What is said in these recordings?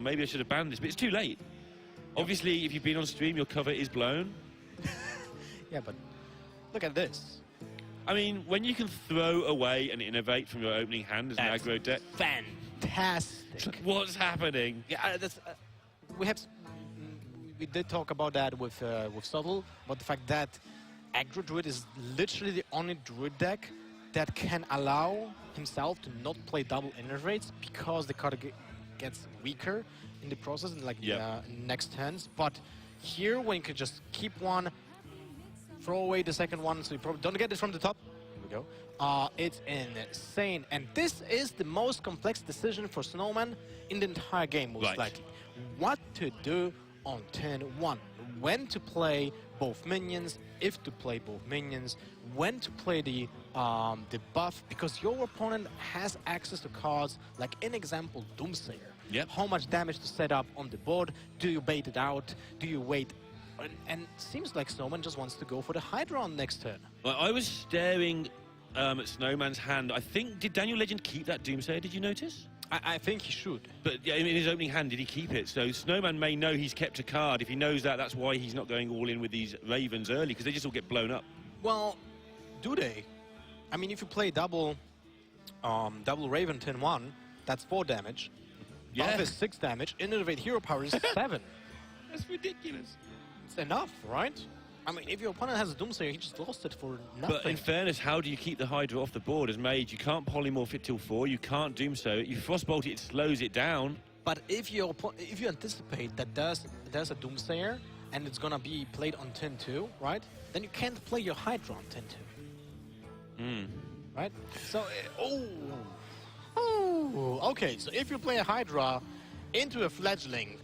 maybe I should have banned this, but it's too late. Obviously, if you've been on stream, your cover is blown. Yeah, but look at this. I mean, when you can throw away and innovate from your opening hand as an aggro deck. Fantastic. What's happening? Yeah, we did talk about that with Subtle, but the fact that aggro druid is literally the only druid deck that can allow himself to not play double innervates because the card gets weaker in the process in like next turns. But here, when you can just keep one, throw away the second one, so you probably don't get it from the top. Here we go. It's insane, and this is the most complex decision for Snowman in the entire game, most likely. What to do on turn 1? When to play both minions, if to play both minions, when to play the buff, because your opponent has access to cards like, in example, Doomsayer. Yep. How much damage to set up on the board? Do you bait it out? Do you wait? And seems like Snowman just wants to go for the Hydra on next turn. Well, I was staring at Snowman's hand. I think, did Danielegend keep that Doomsayer? Did you notice? I think he should. But yeah, in his opening hand, did he keep it? So Snowman may know he's kept a card. If he knows that, that's why he's not going all in with these Ravens early, because they just all get blown up. Well, do they? I mean, if you play double Raven turn 1, that's 4 damage. Yeah. Buff is 6 damage. Innervate hero power is 7. That's ridiculous. It's enough, right? I mean, if your opponent has a Doomsayer, he just lost it for nothing. But in fairness, how do you keep the Hydra off the board as mage? You can't polymorph it till 4. You can't Doomsayer it. You frostbolt it, it slows it down. But if you anticipate that there's a Doomsayer and it's gonna be played on turn 2, right? Then you can't play your Hydra on turn 2. Right? So, okay. So if you play a Hydra into a Fledgling,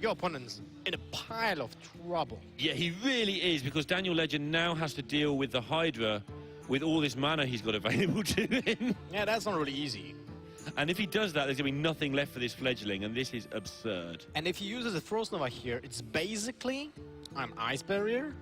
your opponent's in a pile of trouble. Yeah, he really is, because Danielegend now has to deal with the Hydra with all this mana he's got available to him. Yeah, that's not really easy. And if he does that, there's going to be nothing left for this Fledgling, and this is absurd. And if he uses a Frost Nova here, it's basically an Ice Barrier.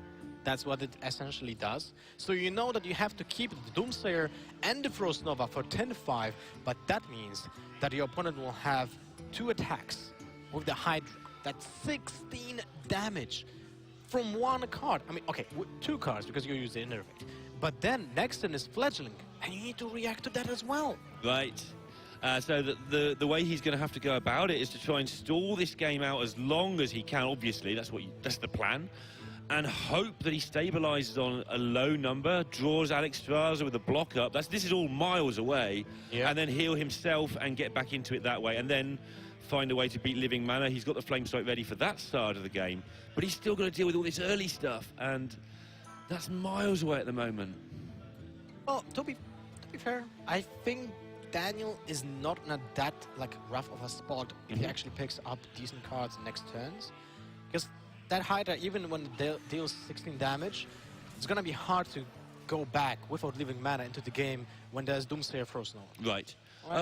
That's what it essentially does. So you know that you have to keep the Doomsayer and the Frost Nova for 10-5, but that means that your opponent will have 2 attacks with the Hydra. That's 16 damage from 1 card. I mean, okay, 2 cards because you use the Innervate. But then next turn is Fledgling, and you need to react to that as well. Right. So the way he's going to have to go about it is to try and stall this game out as long as he can. Obviously, that's the plan, and hope that he stabilizes on a low number, draws Alex Straza with a block up. This is all miles away, and then heal himself and get back into it that way, and then find a way to beat Living Mana. He's got the Flame Strike ready for that side of the game, but he's still got to deal with all this early stuff, and that's miles away at the moment. Well, to be fair, I think Daniel is not in that rough of a spot if he actually picks up decent cards next turns, because that Hydra, even when it deals 16 damage, it's gonna be hard to go back without Living Mana into the game when there's Doomsayer Frost Nova. Right.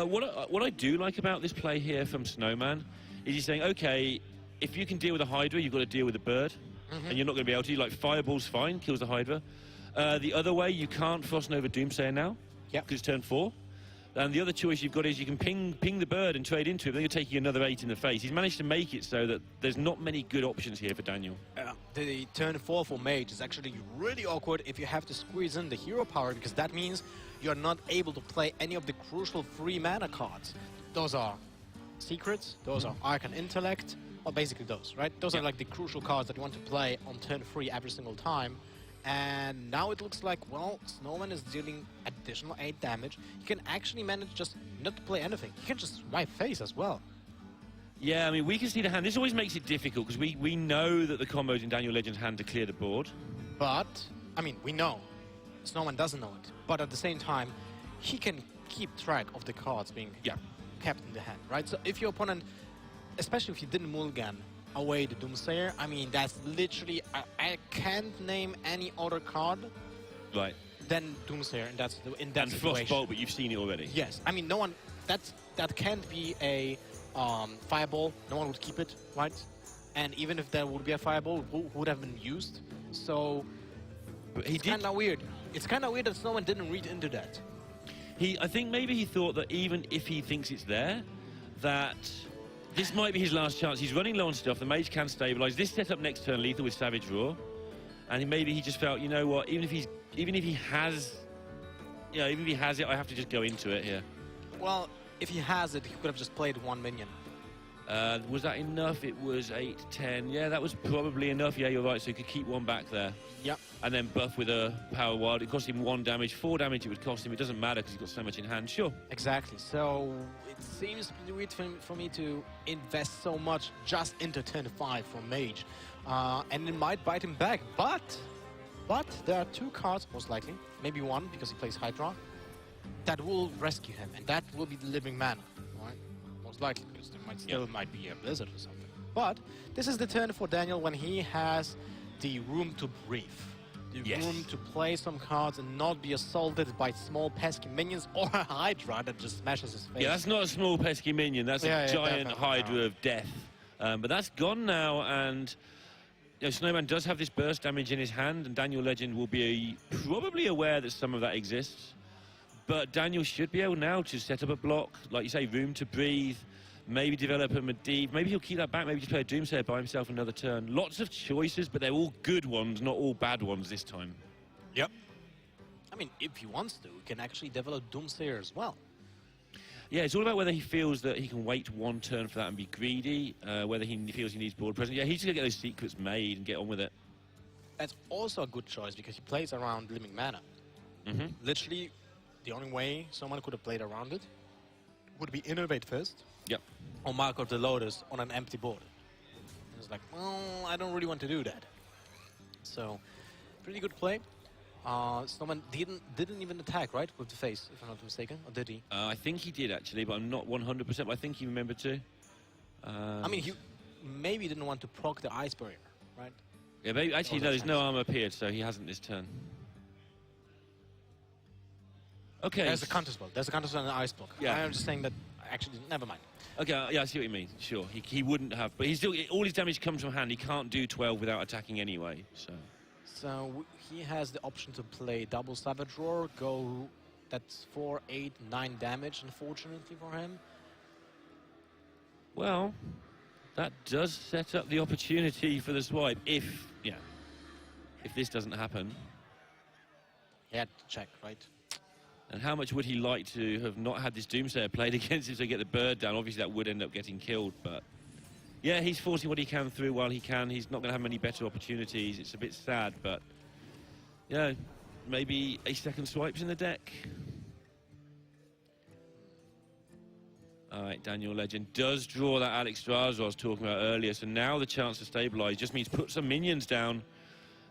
What I do like about this play here from Snowman is he's saying, okay, if you can deal with a Hydra, you've got to deal with a bird, and you're not going to be able to. Like, Fireball's fine, kills the Hydra. The other way, you can't Frost Nova Doomsayer now, because it's turn 4. And the other choice you've got is you can ping the bird and trade into it, but then you're taking another 8 in the face. He's managed to make it so that there's not many good options here for Daniel. The turn 4 for Mage is actually really awkward if you have to squeeze in the hero power, because that means you're not able to play any of the crucial free mana cards. Those are Secrets, those are Arcane Intellect, well, basically those, right? Those are like the crucial cards that you want to play on turn 3 every single time. And now it looks like, well, Snowman is dealing additional 8 damage. He can actually manage just not to play anything. He can just wipe face as well. Yeah, I mean, we can see the hand. This always makes it difficult, because we know that the combos in Danielegend's hand to clear the board. But, I mean, we know. Snowman doesn't know it. But at the same time, he can keep track of the cards being kept in the hand, right? So if your opponent, especially if you didn't mulligan away the Doomsayer, I mean, that's literally, I can't name any other card than Doomsayer in that situation. And Frostbolt, but you've seen it already. Yes, I mean, no one, that can't be a Fireball. No one would keep it, right? And even if there would be a Fireball, it would have been used. So it's kind of weird. It's kind of weird that Snowman didn't read into that. I think maybe he thought that even if he thinks it's there, that This might be his last chance. He's running low on stuff. The mage can stabilise. This setup next turn lethal with Savage Roar, and maybe he just felt, you know what? Even if he has it, I have to just go into it here. Well, if he has it, he could have just played one minion. Was that enough? It was 8, 10. Yeah, that was probably enough. Yeah, you're right. So he could keep one back there. Yep. And then buff with a power wild. It cost him 1 damage. 4 damage it would cost him. It doesn't matter because he's got so much in hand. Sure. Exactly. So it seems weird for me to invest so much just into turn 5 for Mage. And it might bite him back. But there are 2 cards, most likely. Maybe 1 because he plays Hydra. That will rescue him. And that will be the living mana. Right? Most likely. Because there might be a blizzard or something. But this is the turn for Daniel when he has the room to breathe. The room to play some cards and not be assaulted by small pesky minions or a Hydra that just smashes his face. Yeah, that's not a small pesky minion. That's a giant Hydra of death. But that's gone now, and Snowman does have this burst damage in his hand, and Danielegend will be probably aware that some of that exists. But Daniel should be able now to set up a block, like you say, room to breathe, maybe develop a Medivh. Maybe he'll keep that back, maybe just play a Doomsayer by himself another turn. Lots of choices, but they're all good ones, not all bad ones this time. Yep. I mean, if he wants to, he can actually develop Doomsayer as well. Yeah, it's all about whether he feels that he can wait 1 turn for that and be greedy, whether he feels he needs board presence. Yeah, he's going to get those secrets made and get on with it. That's also a good choice because he plays around living mana. Literally, the only way someone could have played around it would be Innovate first. Yep. Or Mark of the Lotus on an empty board. And it's like, well, I don't really want to do that. So, pretty good play. Snowman didn't even attack, right, with the face, if I'm not mistaken, or did he? I think he did, actually, but I'm not 100%, but I think he remembered to. I mean, he maybe didn't want to proc the Ice Barrier, right? Yeah, maybe, actually, no, there's no armor appeared, so he hasn't this turn. Okay. There's a counter spell. There's a counter spell and an Ice Block. Yeah. I'm just saying that, actually, never mind. Okay, yeah, I see what you mean. Sure, he wouldn't have, but he's still, all his damage comes from hand. He can't do 12 without attacking anyway, so... So he has the option to play double Savage Roar, go, that's 4, 8, 9 damage, unfortunately for him. Well, that does set up the opportunity for the swipe if this doesn't happen. He had to check, right? And how much would he like to have not had this Doomsayer played against him to get the bird down? Obviously that would end up getting killed, but... Yeah, he's forcing what he can through while he can. He's not going to have many better opportunities. It's a bit sad, but... Yeah, maybe a second swipe's in the deck. All right, Danielegend does draw that Alex Straza I was talking about earlier, so now the chance to stabilise just means put some minions down.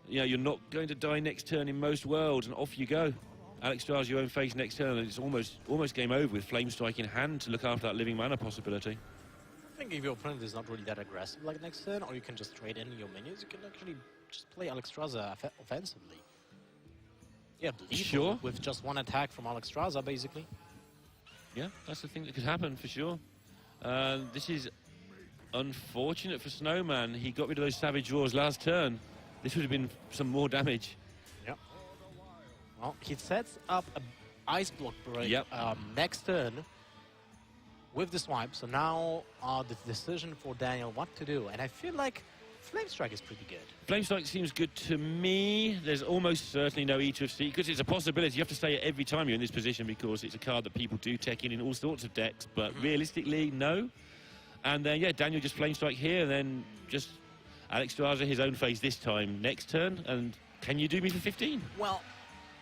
You know, you're not going to die next turn in most worlds, and off you go. Alex Straza, your own face next turn, and it's almost game over with Flame Strike in hand to look after that living mana possibility. I think if your opponent is not really that aggressive like next turn, or you can just trade in your minions, you can actually just play Alex Straza offensively. Yeah, sure. With just 1 attack from Alex Straza, basically. Yeah, that's the thing that could happen for sure. This is unfortunate for Snowman. He got rid of those Savage Roars last turn. This would have been some more damage. Yep. Well, he sets up an Ice Block break next turn with the swipe. So now the decision for Daniel what to do. And I feel like Flame Strike is pretty good. Flame Strike seems good to me. There's almost certainly no Eater of Secrets. It's a possibility. You have to say it every time you're in this position because it's a card that people do tech in all sorts of decks. But realistically, no. And then, yeah, Daniel just Flame Strike here and then just Alex Straza his own face this time next turn. And can you do me for 15? Well,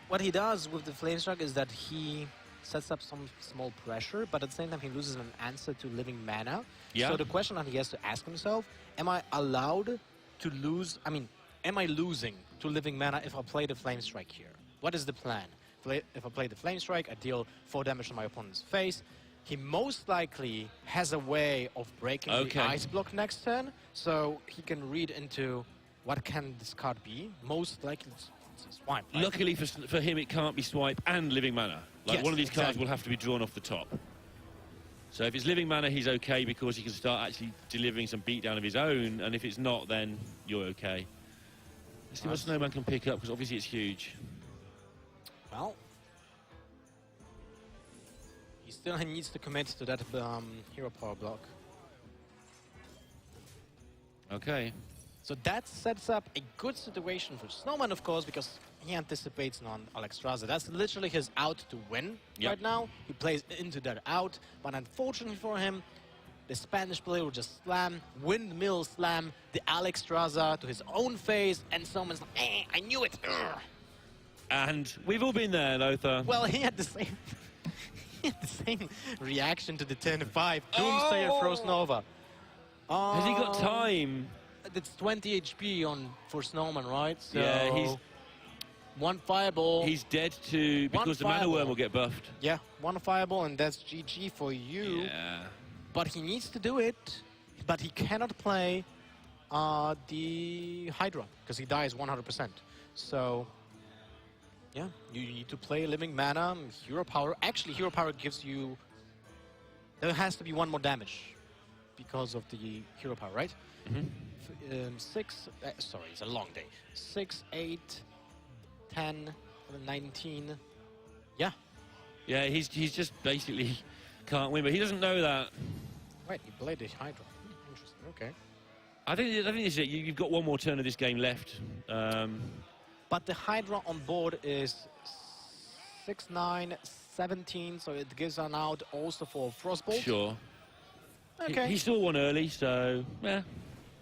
what he does with the Flame Strike is that he sets up some small pressure, but at the same time he loses an answer to living mana. Yeah. So the question that he has to ask himself, am I allowed to lose, am I losing to living mana if I play the Flame Strike here? What is the plan? If I play the Flame Strike, I deal 4 damage to my opponent's face. He most likely has a way of breaking the Ice Block next turn, so he can read into what can this card be. Most likely it's a swipe. Right? Luckily for him, it can't be swipe and living mana. Like, one of these cards will have to be drawn off the top. So if it's living mana, he's okay because he can start actually delivering some beatdown of his own, and if it's not, then you're okay. Let's see what Snowman can pick up, because obviously it's huge. Well, he still needs to commit to that hero power block. Okay. So that sets up a good situation for Snowman, of course, because he anticipates on Alex Straza. That's literally his out to win right now. He plays into that out, but unfortunately for him, the Spanish player will just slam, windmill slam the Alex Straza to his own face, and Snowman's like, I knew it. Ugh. And we've all been there, Lothar. Well, he had the same, he had the same reaction to the 10-5. Doomsayer throws Nova. Has he got time? It's 20 HP on for Snowman, right? So Yeah, he's one fireball. He's dead to because the mana worm will get buffed. Yeah, one fireball, and that's GG for you. Yeah. But he needs to do it. But he cannot play the Hydra because he dies 100%. So yeah, you need to play Living Mana, Hero Power. Actually, Hero Power gives you. There has to be one more damage because of the Hero Power, right? Mm-hmm. Sorry, it's a long day. 6, 8, 10, 19. Yeah. Yeah, he's just basically can't win, but he doesn't know that. Wait, he played the Hydra. Interesting. Okay. I think this is it. You've got one more turn of this game left. But the Hydra on board is 6, 9, 17, so it gives an out also for Frostbolt. Sure. Okay. He saw one early, so yeah.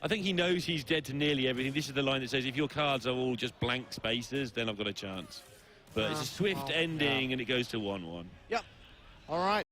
I think he knows he's dead to nearly everything. This is the line that says if your cards are all just blank spaces, then I've got a chance. But it's a swift ending, and it goes to 1-1. Yep. All right.